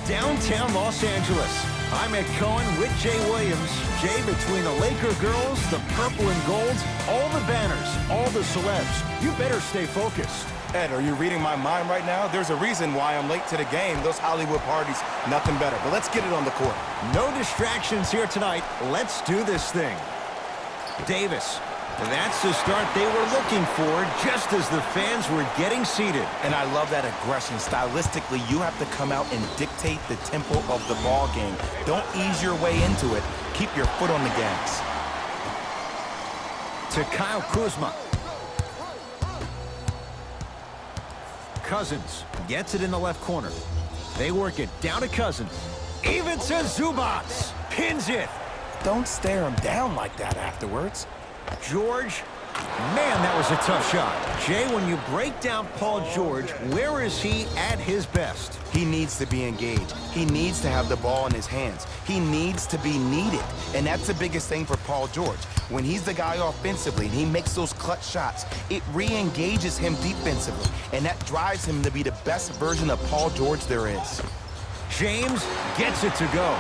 downtown Los Angeles. I'm Ed Cohen with Jay Williams. Jay, between the Laker girls, the purple and gold, all the banners, all the celebs, you better stay focused. Ed, are you reading my mind right now? There's a reason why I'm late to the game. Those Hollywood parties, nothing better. But let's get it on the court. No distractions here tonight. Let's do this thing. Davis. That's the start they were looking for just as the fans were getting seated. And I love that aggression. Stylistically, you have to come out and dictate the tempo of the ball game. Don't ease your way into it. Keep your foot on the gas. To Kyle Kuzma. Cousins gets it in the left corner. They work it down to Cousins. Even to Zubats. Pins it. Don't stare him down like that afterwards. George, man, that was a tough shot. Jay, when you break down Paul George, where is he at his best? He needs to be engaged. He needs to have the ball in his hands. He needs to be needed. And that's the biggest thing for Paul George. When he's the guy offensively and he makes those clutch shots, it re-engages him defensively. And that drives him to be the best version of Paul George there is. James gets it to go.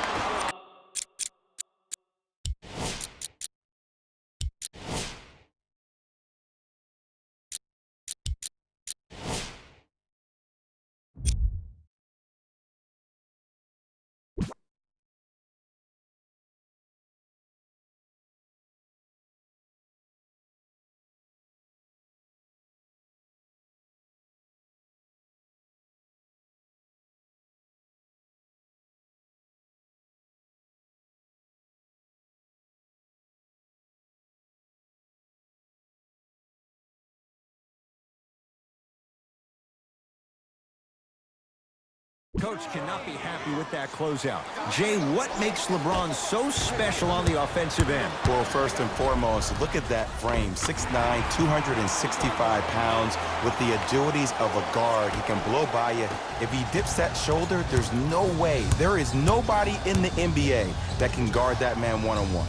Coach cannot be happy with that closeout. Jay, what makes LeBron so special on the offensive end? Well, first and foremost, look at that frame. 6'9", 265 pounds with the agilities of a guard. He can blow by you. If he dips that shoulder, there's no way. There is nobody in the NBA that can guard that man one-on-one.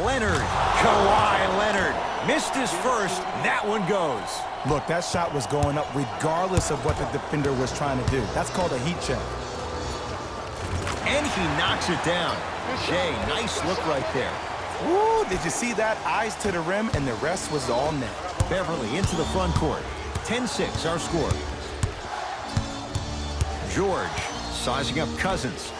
Leonard, Kawhi Leonard, missed his first. That one goes. Look, that shot was going up regardless of what the defender was trying to do. That's called a heat check. And he knocks it down. Jay, nice look right there. Ooh, did you see that? Eyes to the rim, and the rest was all net. Beverly into the front court. 10-6 our score. George sizing up Cousins.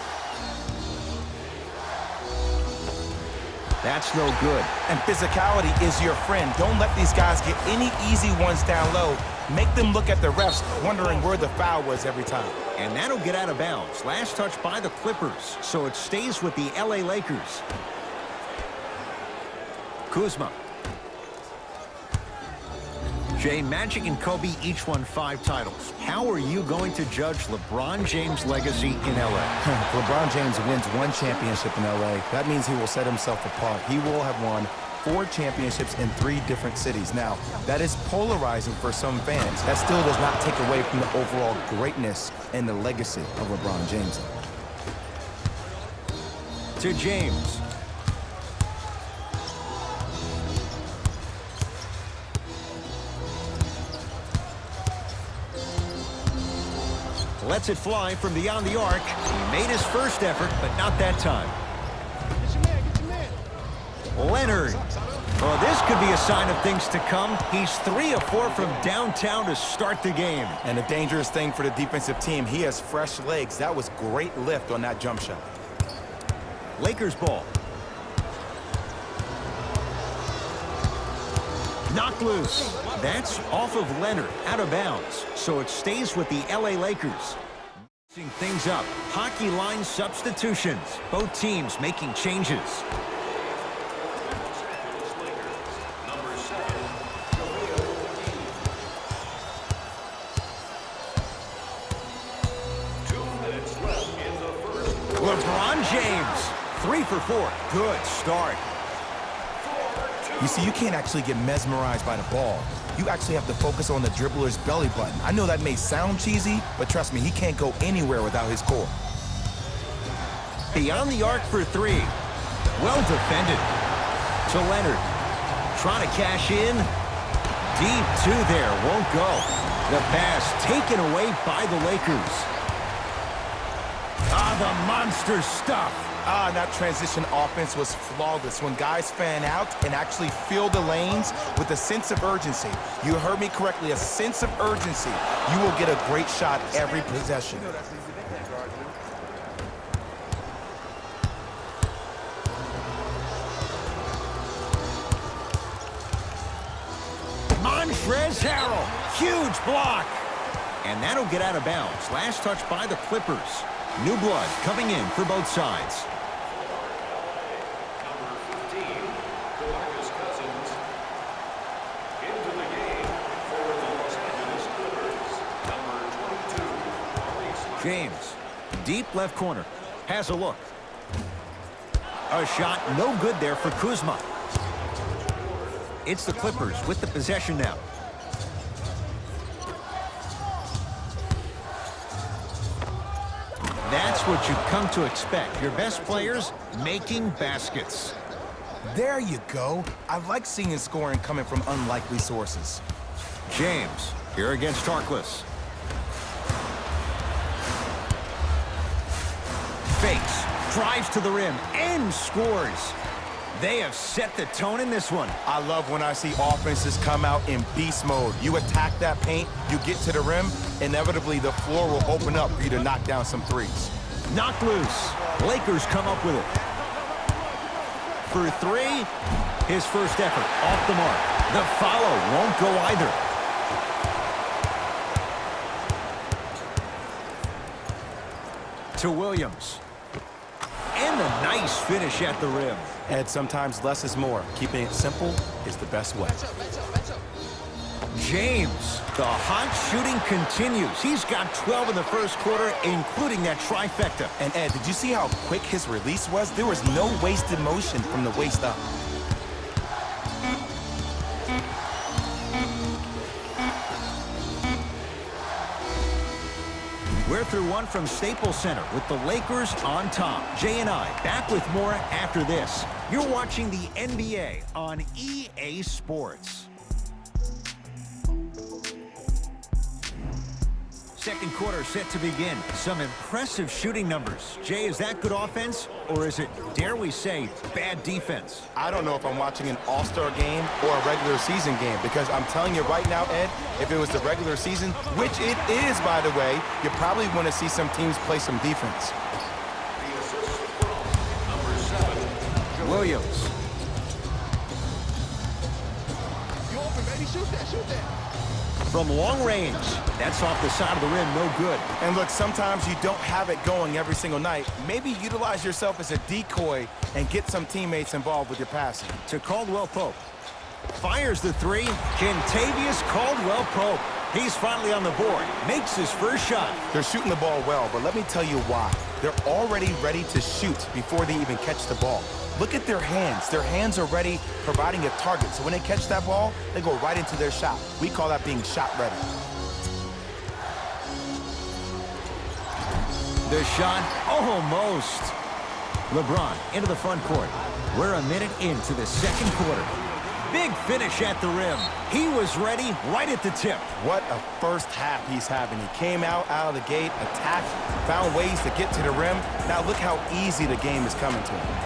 That's no good. And physicality is your friend. Don't let these guys get any easy ones down low. Make them look at the refs, wondering where the foul was every time. And that'll get out of bounds. Last touch by the Clippers, so it stays with the LA Lakers. Kuzma. Jay, Magic and Kobe each won 5 titles. How are you going to judge LeBron James' legacy in LA? LeBron James wins 1 championship in LA. That means he will set himself apart. He will have won 4 championships in 3 different cities. Now, that is polarizing for some fans. That still does not take away from the overall greatness and the legacy of LeBron James. To James. Lets it fly from beyond the arc. He made his first effort, but not that time. Leonard. Oh, this could be a sign of things to come. He's 3 of 4 from downtown to start the game. And a dangerous thing for the defensive team, he has fresh legs. That was great lift on that jump shot. Lakers ball. Knocked loose. That's off of Leonard, out of bounds. So it stays with the LA Lakers. Mixing things up. Hockey line substitutions. Both teams making changes. LeBron James, 3 for 4. Good start. You see, you can't actually get mesmerized by the ball. You actually have to focus on the dribbler's belly button. I know that may sound cheesy, but trust me, he can't go anywhere without his core. Beyond the arc for 3. Well defended. To Leonard. Trying to cash in. Deep 2 there. Won't go. The pass taken away by the Lakers. Ah, the monster stuff. That transition offense was flawless when guys fan out and actually fill the lanes with a sense of urgency. You heard me correctly, a sense of urgency. You will get a great shot every possession. Montrezl Harrell, huge block. And that'll get out of bounds. Last touch by the Clippers. New blood coming in for both sides. James, deep left corner, has a look. A shot no good there for Kuzma. It's the Clippers with the possession now. That's what you've come to expect. Your best players making baskets. There you go. I like seeing scoring coming from unlikely sources. James, here against Tarkless. Fakes, drives to the rim, and scores. They have set the tone in this one. I love when I see offenses come out in beast mode. You attack that paint, you get to the rim, inevitably the floor will open up for you to knock down some threes. Knocked loose. Lakers come up with it. For three, his first effort off the mark. The follow won't go either. To Williams. And a nice finish at the rim. Ed, sometimes less is more. Keeping it simple is the best way. James, the hot shooting continues. He's got 12 in the first quarter, including that trifecta. And Ed, did you see how quick his release was? There was no wasted motion from the waist up. We're through one from Staples Center with the Lakers on top. Jay and I back with more after this. You're watching the NBA on EA Sports. Second quarter set to begin. Some impressive shooting numbers. Jay, is that good offense, or is it, dare we say, bad defense? I don't know if I'm watching an all-star game or a regular season game, because I'm telling you right now, Ed, if it was the regular season, which it is, by the way, you probably want to see some teams play some defense. Williams. You open, baby. Shoot that, shoot that. From long range, that's off the side of the rim, no good. And look, sometimes you don't have it going every single night. Maybe utilize yourself as a decoy and get some teammates involved with your passing. To Caldwell Pope. Fires the three. Kentavious Caldwell Pope. He's finally on the board. Makes his first shot. They're shooting the ball well, but let me tell you why. They're already ready to shoot before they even catch the ball. Look at their hands. Their hands are ready, providing a target. So when they catch that ball, they go right into their shot. We call that being shot ready. The shot, almost. LeBron into the front court. We're a minute into the second quarter. Big finish at the rim. He was ready right at the tip. What a first half he's having. He came out of the gate, attacked, found ways to get to the rim. Now look how easy the game is coming to him.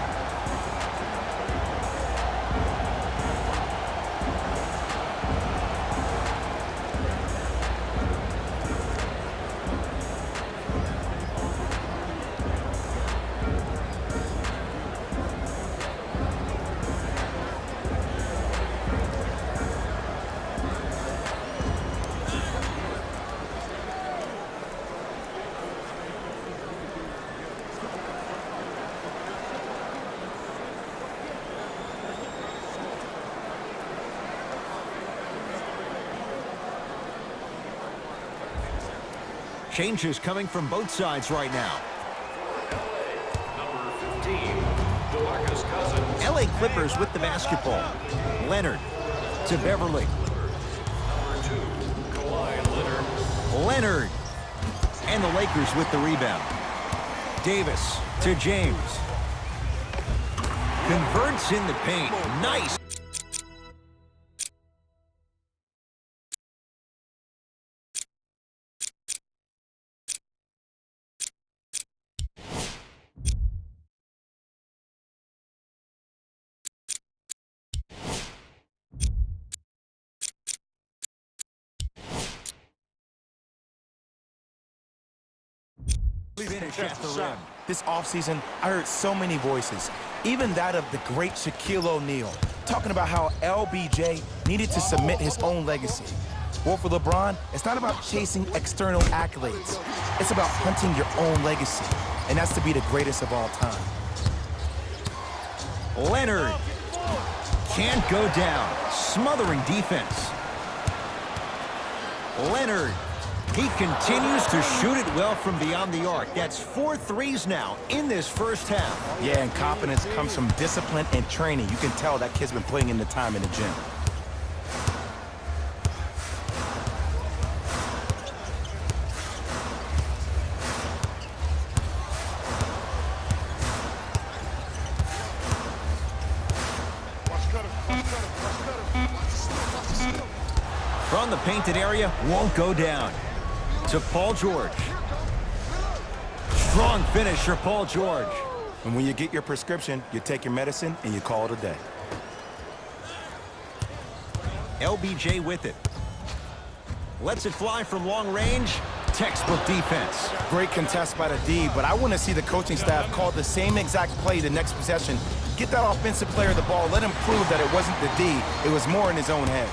Changes coming from both sides right now. LA Clippers with the basketball. Leonard to Beverly. Leonard. And the Lakers with the rebound. Davis to James. Converts in the paint. Nice. Finish at the rim. This offseason, I heard so many voices, even that of the great Shaquille O'Neal, talking about how LBJ needed to submit his own legacy. Well, for LeBron, it's not about chasing external accolades. It's about hunting your own legacy, and that's to be the greatest of all time. Leonard can't go down. Smothering defense. Leonard. He continues to shoot it well from beyond the arc. That's 4 threes now in this first half. Yeah, and confidence comes from discipline and training. You can tell that kid's been putting in the time in the gym. From the painted area, won't go down. To Paul George. Strong finish for Paul George. And when you get your prescription, you take your medicine and you call it a day. LBJ with it. Lets it fly from long range. Textbook defense. Great contest by the D, but I want to see the coaching staff call the same exact play the next possession. Get that offensive player the ball. Let him prove that it wasn't the D. It was more in his own head.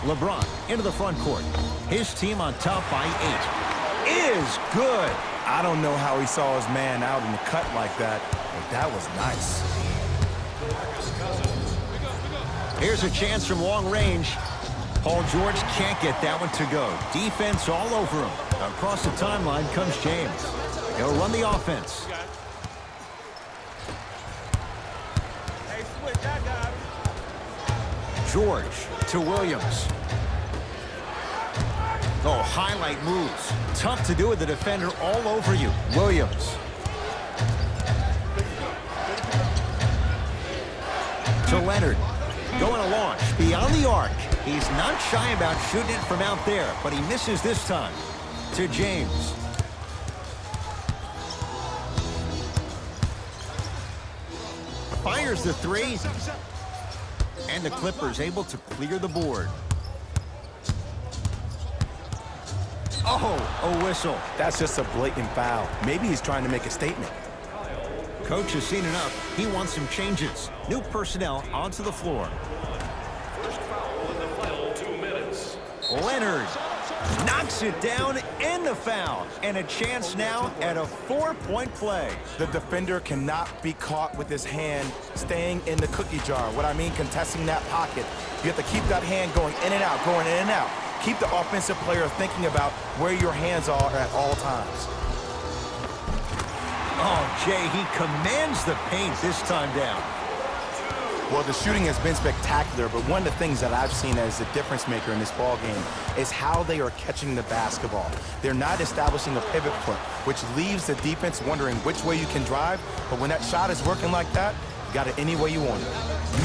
LeBron into the front court. His team on top by 8. Is good. I don't know how he saw his man out in the cut like that, but that was nice. Here's a chance from long range. Paul George can't get that one to go. Defense all over him. Across the timeline comes James. He'll run the offense. George to Williams. Oh, highlight moves. Tough to do with the defender all over you. Williams. To Leonard. Going to launch beyond the arc. He's not shy about shooting it from out there, but he misses this time. To James. Fires the 3. And the Clippers able to clear the board. Oh, a whistle. That's just a blatant foul. Maybe he's trying to make a statement. Coach has seen enough. He wants some changes. New personnel onto the floor. First foul in the final 2 minutes. Leonard knocks it down in the foul. And a chance now at a 4-point play. The defender cannot be caught with his hand staying in the cookie jar. What I mean, contesting that pocket. You have to keep that hand going in and out, going in and out. Keep the offensive player thinking about where your hands are at all times. Oh, Jay, he commands the paint this time down. Well, the shooting has been spectacular, but one of the things that I've seen as the difference maker in this ball game is how they are catching the basketball. They're not establishing a pivot foot, which leaves the defense wondering which way you can drive, but when that shot is working like that, you got it any way you want it.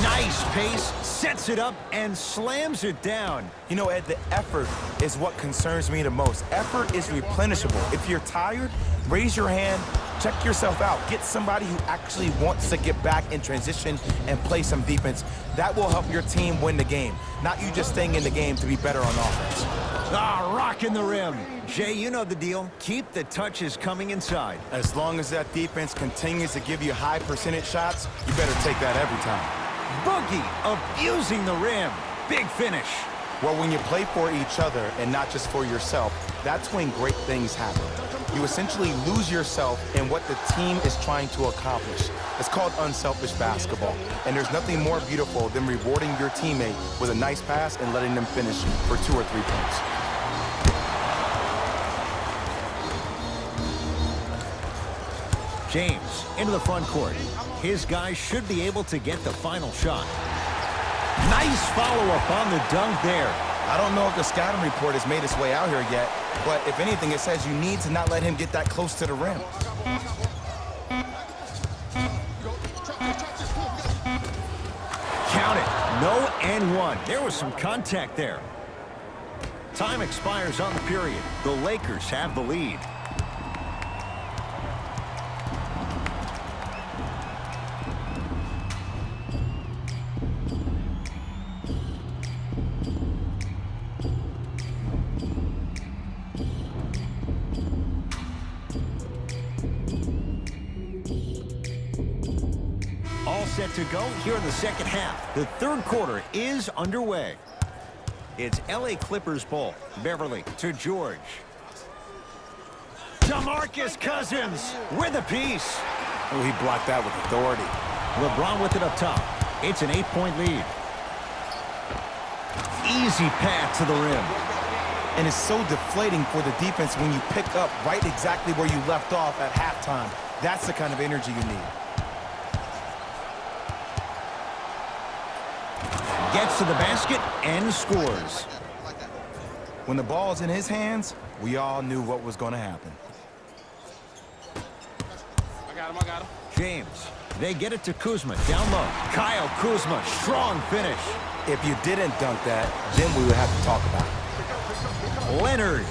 Nice pace, sets it up, and slams it down. You know, Ed, the effort is what concerns me the most. Effort is replenishable. If you're tired, raise your hand, check yourself out. Get somebody who actually wants to get back in transition and play some defense. That will help your team win the game, not you just staying in the game to be better on offense. Ah, rocking the rim. Jay, you know the deal. Keep the touches coming inside. As long as that defense continues to give you high percentage shots, you better take that every time. Boogie abusing the rim. Big finish. Well, when you play for each other and not just for yourself, that's when great things happen. You essentially lose yourself in what the team is trying to accomplish. It's called unselfish basketball. And there's nothing more beautiful than rewarding your teammate with a nice pass and letting them finish for 2 or 3 points. James into the front court. His guys should be able to get the final shot. Nice follow-up on the dunk there. I don't know if the scouting report has made its way out here yet, but if anything, it says you need to not let him get that close to the rim. Count it. No and 1. There was some contact there. Time expires on the period. The Lakers have the lead. set to go here in the second half. The third quarter is underway. It's LA Clippers ball. Beverly to George. DeMarcus Cousins with a piece. Oh, he blocked that with authority. LeBron with it up top. It's an 8-point lead. Easy path to the rim. And it's so deflating for the defense when you pick up right exactly where you left off at halftime. That's the kind of energy you need. Gets to the basket and scores. When the ball's in his hands, we all knew what was going to happen. I got him. James. They get it to Kuzma. Down low. Kyle Kuzma. Strong finish. If you didn't dunk that, then we would have to talk about it. Leonard.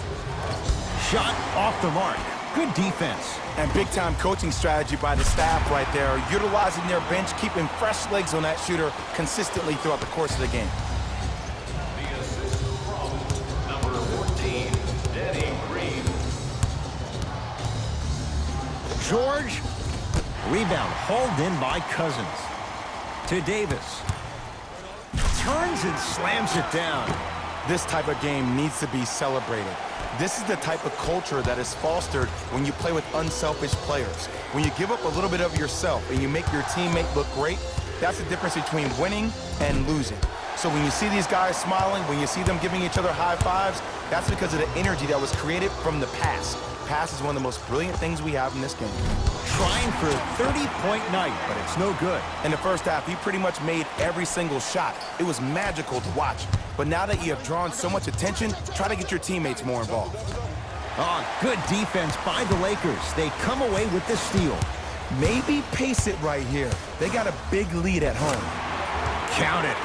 Shot off the mark. Good defense. And big-time coaching strategy by the staff right there, utilizing their bench, keeping fresh legs on that shooter consistently throughout the course of the game. The assist from number 14, Danny Green. George. Rebound hauled in by Cousins. To Davis. Turns and slams it down. This type of game needs to be celebrated. This is the type of culture that is fostered when you play with unselfish players. When you give up a little bit of yourself and you make your teammate look great, that's the difference between winning and losing. So when you see these guys smiling, when you see them giving each other high fives, that's because of the energy that was created from the pass. Pass is one of the most brilliant things we have in this game. Trying for a 30-point night, but it's no good. In the first half, he pretty much made every single shot. It was magical to watch. But now that you have drawn so much attention, try to get your teammates more involved. Oh, good defense by the Lakers. They come away with the steal. Maybe pace it right here. They got a big lead at home. Count it.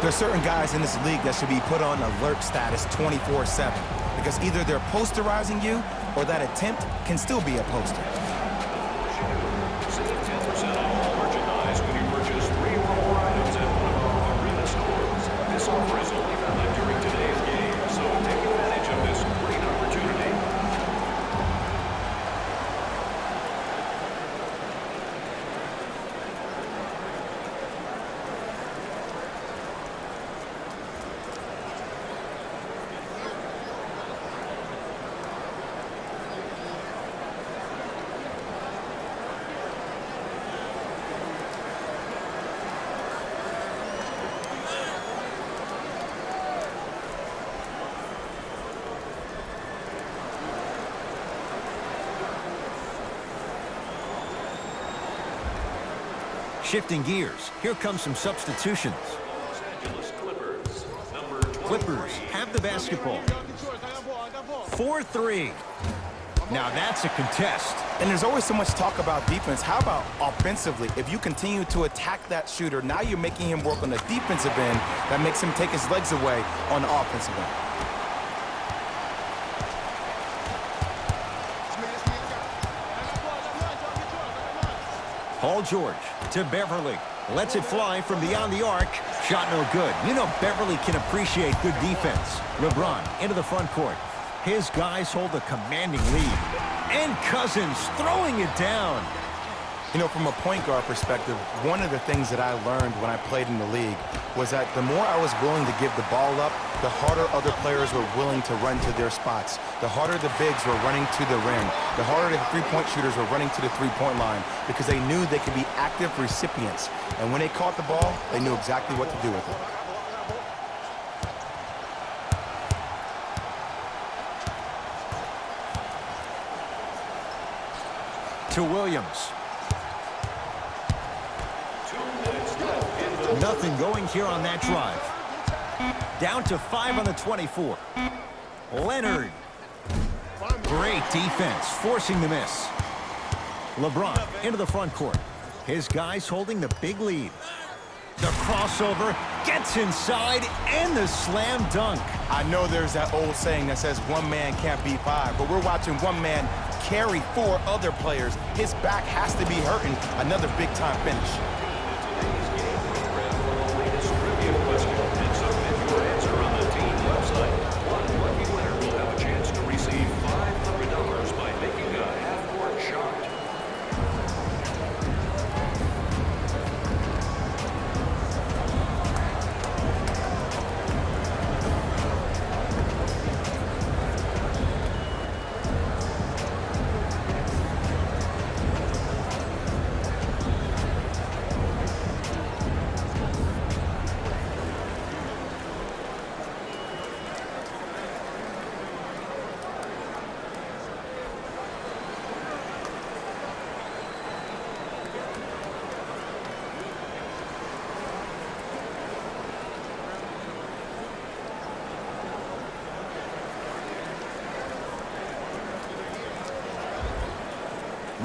There's certain guys in this league that should be put on alert status 24/7 because either they're posterizing you or that attempt can still be a poster. Save 10% off all merchandise when you purchase 3 or more items at one of our arena stores. This offer is only valid during today's game, so take advantage of this great opportunity. Shifting gears. Here comes some substitutions. Los Angeles Clippers, number 23. Clippers have the basketball. 4-3. Now that's a contest. And there's always so much talk about defense. How about offensively? If you continue to attack that shooter, now you're making him work on the defensive end. That makes him take his legs away on the offensive end. Paul George to Beverly. Lets it fly from beyond the arc. Shot no good. You know Beverly can appreciate good defense. LeBron into the front court. His guys hold a commanding lead. And Cousins throwing it down. You know, from a point guard perspective, one of the things that I learned when I played in the league was that the more I was willing to give the ball up, the harder other players were willing to run to their spots. The harder the bigs were running to the rim. The harder the three-point shooters were running to the three-point line because they knew they could be active recipients. And when they caught the ball, they knew exactly what to do with it. To Williams. Nothing going here on that drive. Down to 5 on the 24. Leonard. Great defense, forcing the miss. LeBron into the front court. His guys holding the big lead. The crossover gets inside and the slam dunk. I know there's that old saying that says one man can't beat five, but we're watching one man carry 4 other players. His back has to be hurting. Another big-time finish. Today's game program for the latest trivia question and submit your answer on the team website. One lucky winner will have a chance to receive $500 by making a half-court shot.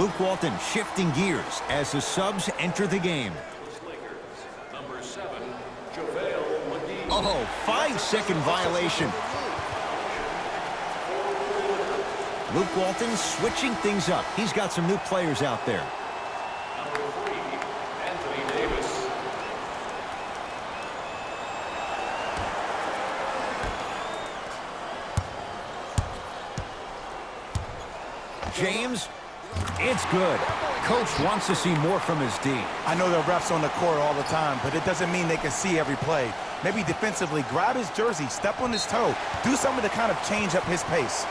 Luke Walton shifting gears as the subs enter the game. Number 7, JaVale McGee. Oh, 5-second violation. Luke Walton switching things up. He's got some new players out there. Number 3, Anthony Davis. James, it's good. Coach wants to see more from his D. I know the refs on the court all the time, but it doesn't mean they can see every play. Maybe defensively, grab his jersey, step on his toe, do something to kind of change up his pace.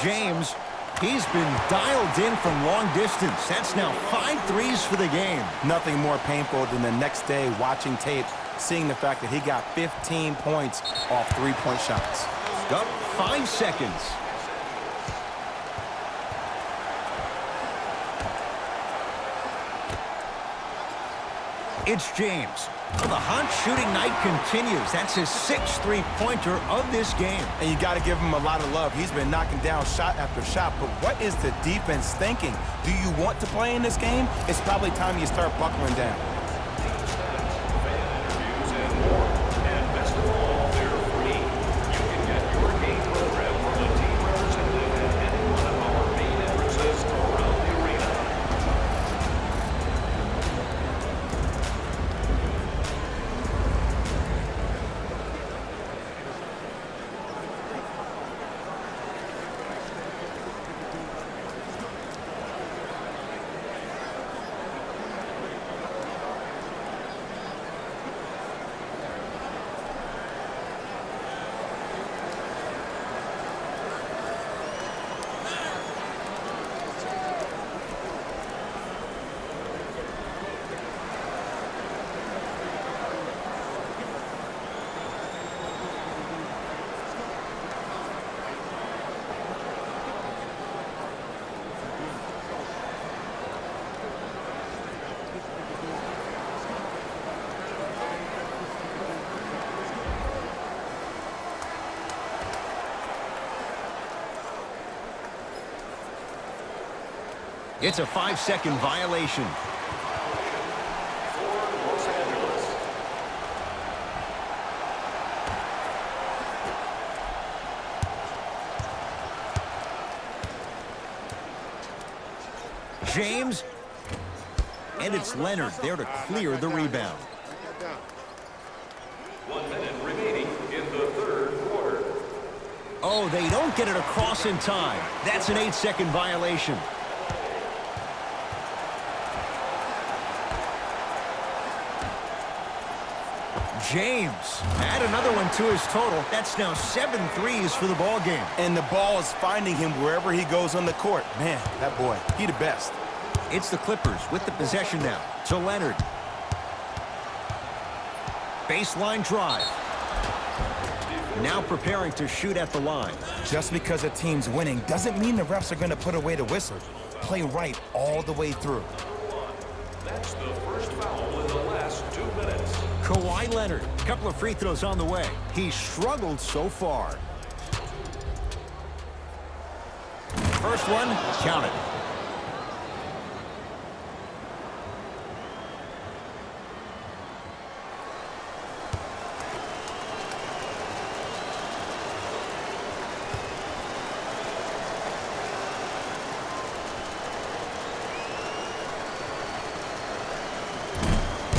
James, he's been dialed in from long distance. That's now 5 threes for the game. Nothing more painful than the next day watching tape, seeing the fact that he got 15 points off three-point shots. Up 5 seconds. It's James. Well, the hot shooting night continues. That's his 6th three-pointer of this game. And you got to give him a lot of love. He's been knocking down shot after shot. But what is the defense thinking? Do you want to play in this game? It's probably time you start buckling down. Fan interviews and more. And best of all, they're free. You can get your game program from the team representative at any one of our main entrances around the arena. It's a 5-second violation. For Los Angeles. James, and it's Leonard there to clear the rebound. 1 minute remaining in the third quarter. Oh, they don't get it across in time. That's an 8-second violation. James, add another one to his total. That's now 7 threes for the ball game. And the ball is finding him wherever he goes on the court. Man, that boy, he the best. It's the Clippers with the possession now to Leonard. Baseline drive. Now preparing to shoot at the line. Just because a team's winning doesn't mean the refs are going to put away the whistle. Play right all the way through. That's the first foul in the last 2 minutes. Kawhi Leonard, a couple of free throws on the way. He struggled so far. First one, count it.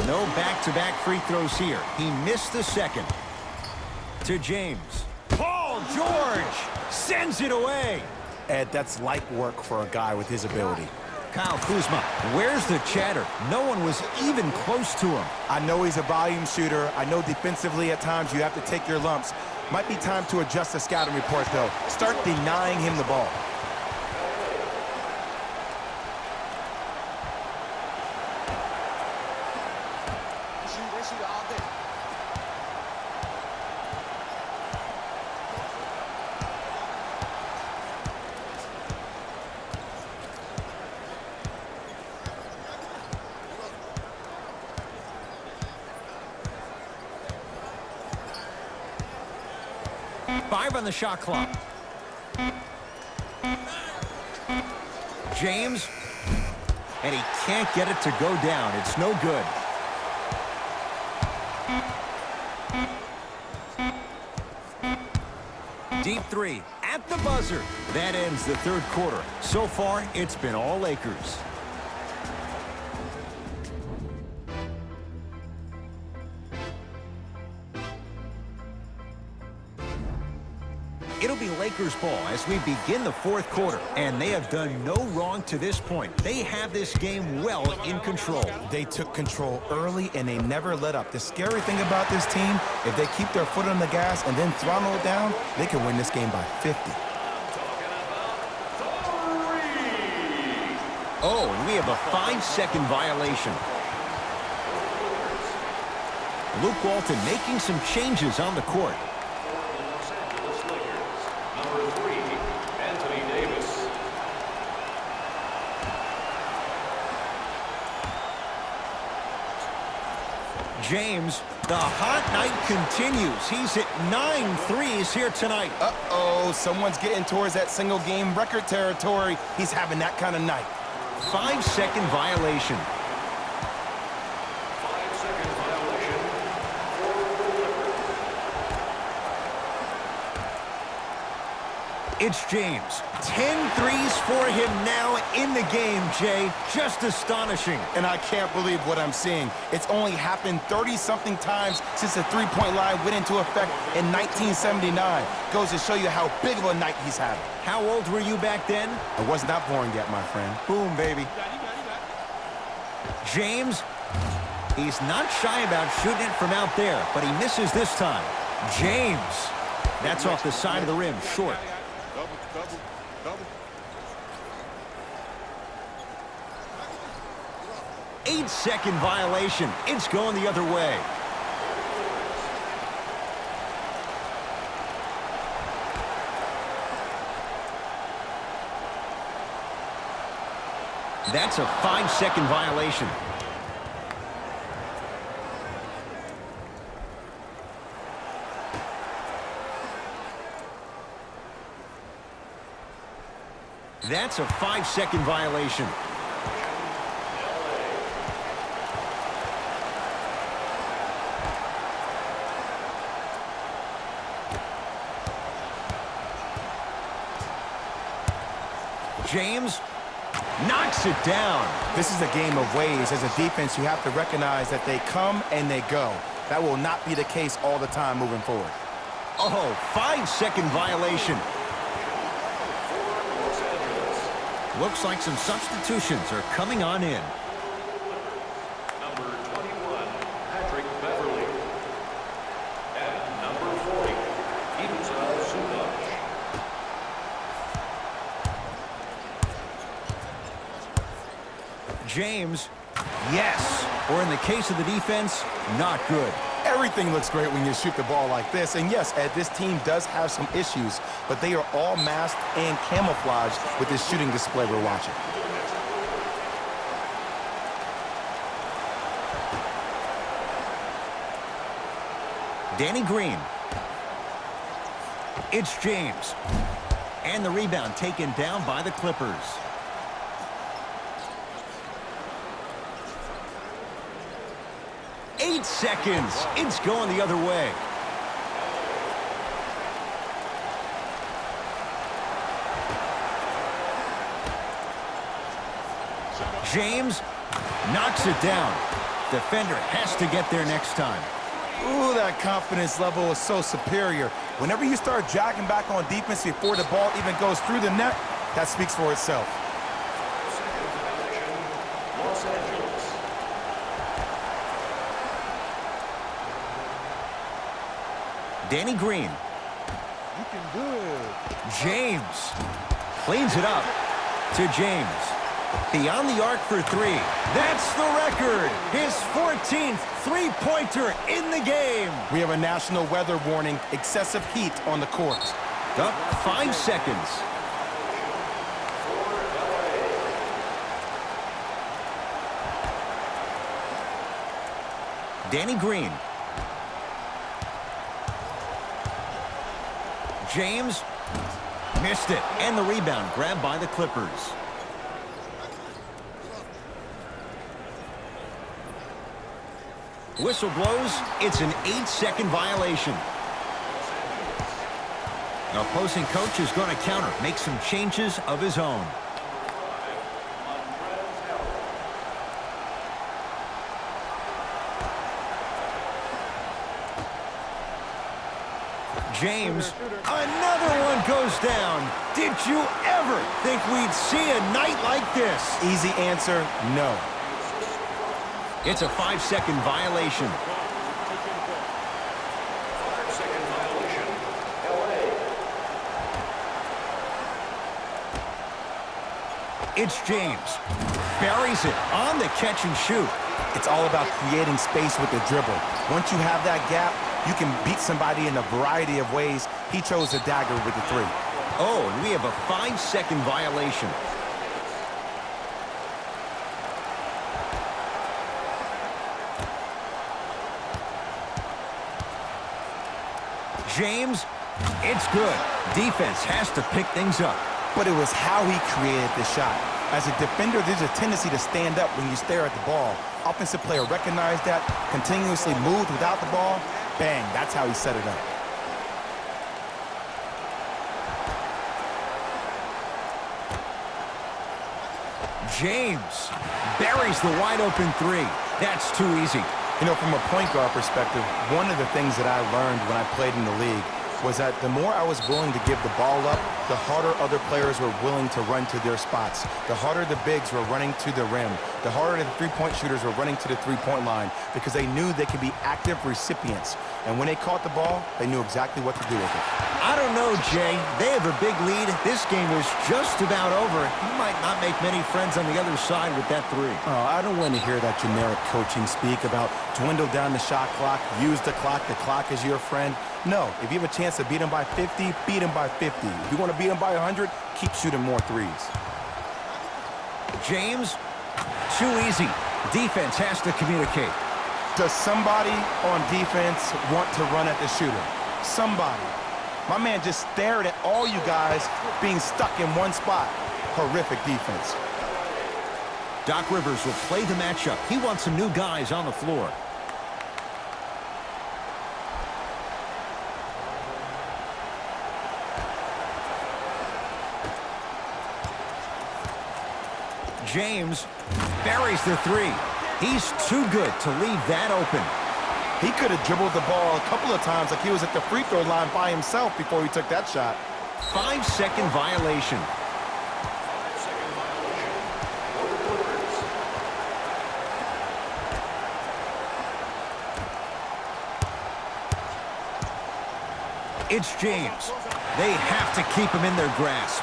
No back-to-back free throws here. He missed the second. To James. Paul George sends it away. Ed, that's light work for a guy with his ability. Kyle Kuzma, where's the chatter? No one was even close to him. I know he's a volume shooter. I know defensively at times you have to take your lumps. Might be time to adjust the scouting report, though. Start denying him the ball. 5 on the shot clock. James. And he can't get it to go down. It's no good. Deep three at the buzzer. That ends the third quarter. So far, it's been all Lakers. It'll be Lakers ball as we begin the fourth quarter, and they have done no wrong to this point. They have this game well in control. They took control early, and they never let up. The scary thing about this team, if they keep their foot on the gas and then throttle it down, they can win this game by 50. Oh, and we have a 5-second violation. Luke Walton making some changes on the court. James, the hot night continues. He's hit 9 threes here tonight. Uh-oh, someone's getting towards that single-game record territory. He's having that kind of night. 5-second violation. 5-second violation for the Lakers. It's James. 10 threes for him now in the game, Jay. Just astonishing. And I can't believe what I'm seeing. It's only happened 30-something times since the three-point line went into effect in 1979. Goes to show you how big of a night he's having. How old were you back then? I was not born yet, my friend. Boom, baby. James, he's not shy about shooting it from out there, but he misses this time. James, that's off the side of the rim, short. 8-second violation. It's going the other way. That's a 5-second violation. That's a 5-second violation. James knocks it down. This is a game of waves. As a defense, you have to recognize that they come and they go. That will not be the case all the time moving forward. Oh, 5-second violation. Looks like some substitutions are coming on in. Number 21, Patrick Beverly. And number 40, Ivica Zubac. James, yes. Or in the case of the defense, not good. Everything looks great when you shoot the ball like this. And yes, Ed, this team does have some issues, but they are all masked and camouflaged with this shooting display we're watching. Danny Green. It's James. And the rebound taken down by the Clippers. Eight seconds. It's going the other way. James knocks it down. Defender has to get there next time. Ooh, that confidence level is so superior. Whenever you start jogging back on defense before the ball even goes through the net, that speaks for itself. Second violation, Los Angeles. Danny Green. You can do it. James cleans it up to James. Beyond the arc for three. That's the record. His 14th three-pointer in the game. We have a national weather warning, excessive heat on the court. Up 5 seconds. Danny Green. James missed it, and the rebound grabbed by the Clippers. Whistle blows. It's an 8-second violation. The opposing coach is going to counter, make some changes of his own. James, another one goes down. Did you ever think we'd see a night like this? Easy answer, no. It's a 5-second violation. 5-second violation. LA. It's James. Buries it on the catch and shoot. It's all about creating space with the dribble. Once you have that gap, you can beat somebody in a variety of ways. He chose a dagger with the 3. Oh, and we have a 5-second violation. James, it's good. Defense has to pick things up. But it was how he created the shot. As a defender, there's a tendency to stand up when you stare at the ball. Offensive player recognized that, continuously moved without the ball. Bang, that's how he set it up. James buries the wide open 3. That's too easy. You know, from a point guard perspective, one of the things that I learned when I played in the league was that the more I was willing to give the ball up, the harder other players were willing to run to their spots. The harder the bigs were running to the rim. The harder the three-point shooters were running to the three-point line because they knew they could be active recipients. And when they caught the ball, they knew exactly what to do with it. I don't know, Jay. They have a big lead. This game is just about over. He might not make many friends on the other side with that 3. Oh, I don't want to hear that generic coaching speak about dwindle down the shot clock, use the clock is your friend. No, if you have a chance to beat him by 50, beat him by 50. If you want to beat him by 100, keep shooting more 3s. James, too easy. Defense has to communicate. Does somebody on defense want to run at the shooter? Somebody. My man just stared at all you guys being stuck in one spot. Horrific defense. Doc Rivers will play the matchup. He wants some new guys on the floor. James buries the 3. He's too good to leave that open. He could have dribbled the ball a couple of times like he was at the free throw line by himself before he took that shot. 5-second violation. 5-second violation. It's James. They have to keep him in their grasp.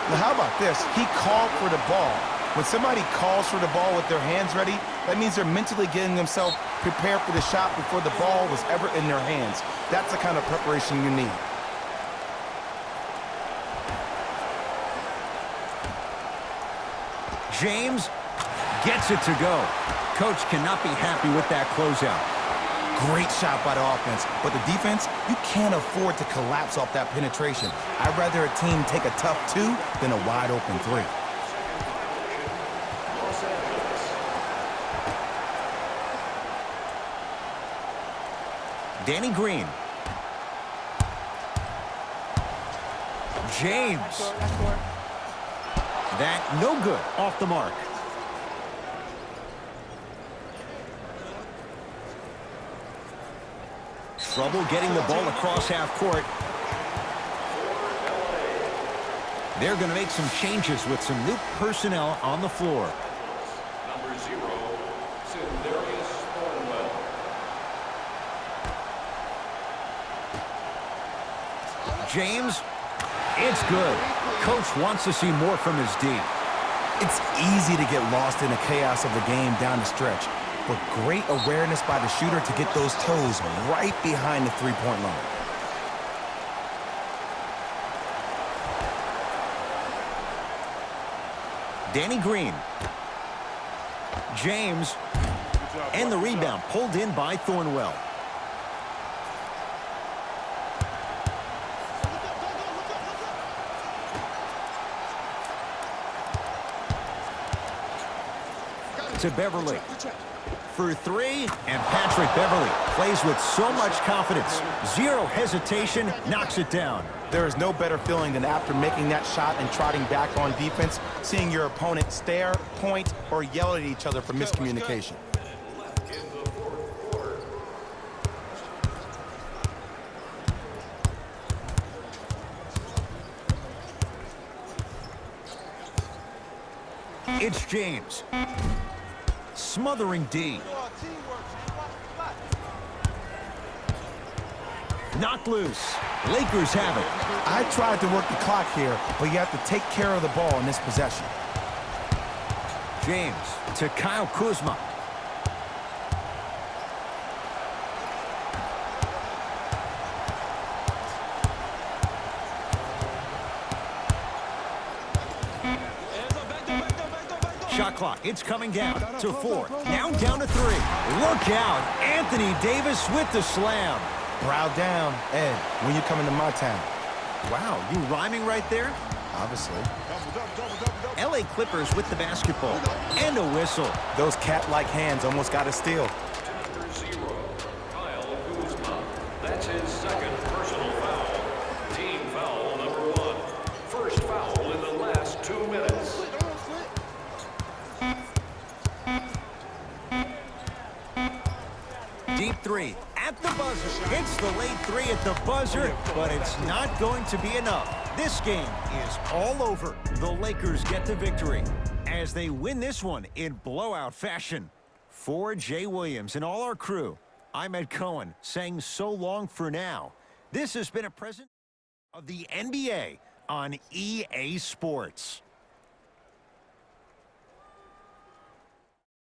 Now, how about this? He called for the ball. When somebody calls for the ball with their hands ready, that means they're mentally getting themselves prepared for the shot before the ball was ever in their hands. That's the kind of preparation you need. James gets it to go. Coach cannot be happy with that closeout. Great shot by the offense, but the defense, you can't afford to collapse off that penetration. I'd rather a team take a tough 2 than a wide open 3. Danny Green. James. That no good, off the mark. Trouble getting the ball across half court. They're going to make some changes with some new personnel on the floor. Number 0, Darius Thornwell. James, it's good. Coach wants to see more from his D. It's easy to get lost in the chaos of the game down the stretch, but great awareness by the shooter to get those toes right behind the three-point line. Danny Green. James. And the rebound pulled in by Thornwell. to Beverly. For three, and Patrick Beverly plays with so much confidence. Zero hesitation, knocks it down. There is no better feeling than after making that shot and trotting back on defense, seeing your opponent stare, point, or yell at each other for miscommunication. It's James. Smothering D. Knocked loose. Lakers have it. I tried to work the clock here, but you have to take care of the ball in this possession. James to Kyle Kuzma. Shot clock, it's coming down to 4. Now down to 3. Look out, Anthony Davis with the slam. Brow down, Ed, when you come into my town. Wow, you rhyming right there? Obviously. LA Clippers with the basketball. And a whistle. Those cat-like hands almost got a steal. Number 0, Kyle Kuzma. That's his second personal foul. Team foul number 1. First foul in the last 2 minutes. Deep 3 at the buzzer. Hits the late 3 at the buzzer, but it's not going to be enough. This game is all over. The Lakers get the victory as they win this one in blowout fashion. For Jay Williams and all our crew, I'm Ed Cohen saying so long for now. This has been a present of the NBA on EA Sports.